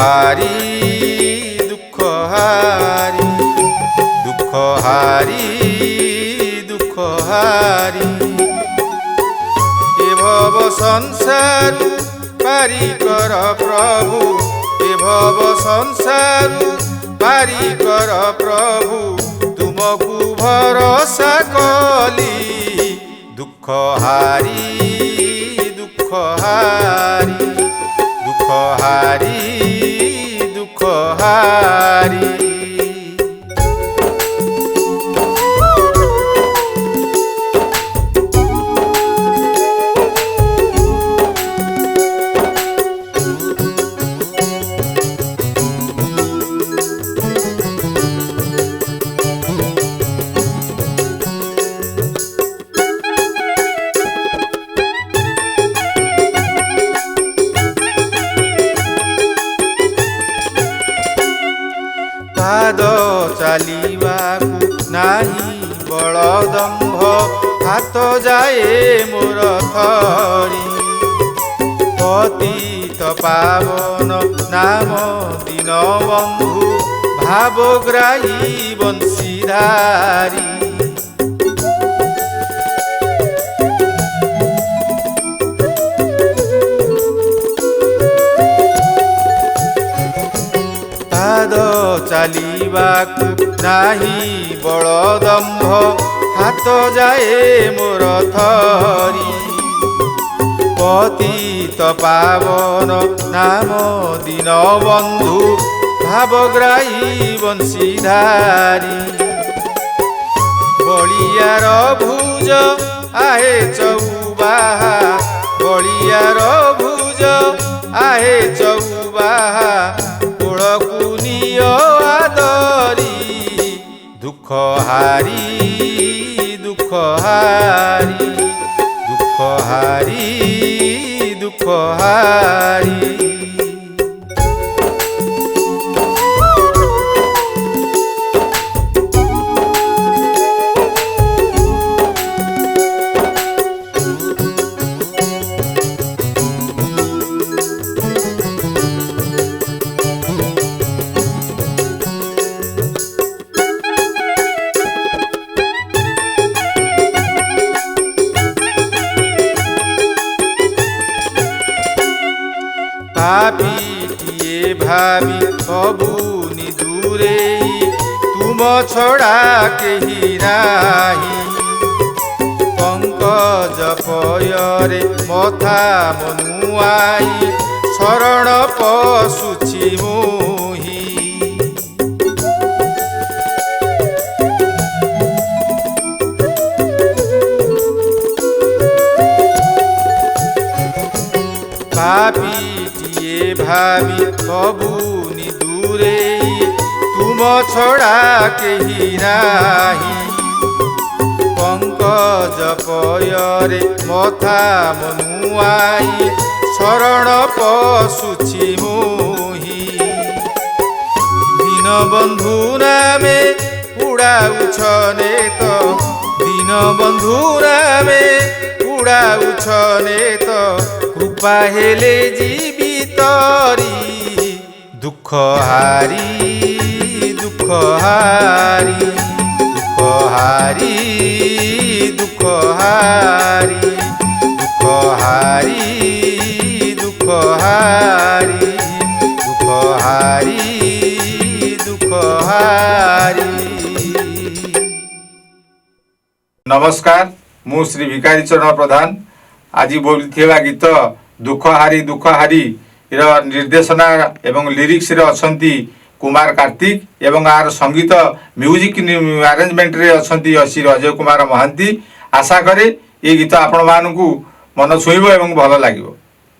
হারি দুঃখ হারি দুঃখ হারি দুঃখ হারি এ ভব সংসারু পারি কর প্রভু এ ভব সংসারু পারি কর প্রভু তুমকু ভরসা কলি দুঃখ হারি দুঃখ হারি দুঃখ হারি দুঃখ হারি ପାଦ ଚାଲିବାକୁ ନାହିଁ ବଳଦମ୍ଭ ହାତ ଯାଏ ମୋର ଥରି ପତିତ ପାବନ ନାମ ଦୀନବନ୍ଧୁ ଭାବଗ୍ରାହୀ ବଂଶୀଧାରୀ ପାଦ ଚାଲିବାକୁ ନାହିଁ ବଳଦମ୍ଭ ହାତ ଯାଏ ମୋର ଥରି ପତିତ ପାବନ ନାମ ଦୀନବନ୍ଧୁ ଭାବଗ୍ରାହୀ ବଂଶୀଧାରୀ ବଳିୟାର ଭୁଜ ଆହେ ଚଉବାହା ବଳିୟାର ଭୁଜ ଆହେ ଚଉବାହା ଆଦରି ଦୁଃଖ ହାରି ଦୁଃଖ ହାରି ଦୁଃଖ ହାରି ଦୁଃଖ ହାରି ପାପୀଟିଏ ଭାବି ସବୁନି ଦୂରେଇ ତୁମ ଛଡ଼ା କେହି ନାହିଁ ପଙ୍କଜ ପୟରେ ମଥା ମନୁଆଇ ଶରଣ ପଶୁଛି ମୁହିଁ ପାପୀଟିଏ ଭାବି ସବୁନି ଦୂରେଇ ତୁମ ଛଡ଼ା କେହି ନାହିଁ ପଙ୍କଜ ପୟରେ ମଥା ମନୁଆଇ ଶରଣ ପଶୁଛି ମୁହିଁ ଦୀନବନ୍ଧୁ ନାମେ ଉଡ଼ାଉଛ ନେତ ଦୀନବନ୍ଧୁ ନାମେ ଉଡ଼ାଉଛ ନେତ কৃপা হেলে জীবিতরি দুঃখ হারি দুঃখ হারি দুঃখ হারি দুঃখ হারি দুঃখ হারি দুঃখ হারি দুঃখ হারি দুঃখ হারি। নমস্কার, মু শ্রী ভিকারি চରଣ প্রধান। আজি बोलथिबा गीत दुख हारी निर्देशना एवं लिरिक्स रे अछंती कुमार कार्तिक एवं आर संगीत म्यूजिक अरेंजमेंट रे अछंती श्री अजय कुमार महांती। आशा करे ये गीत आपण मानकु मन छुईबो एवं भल लागिबो।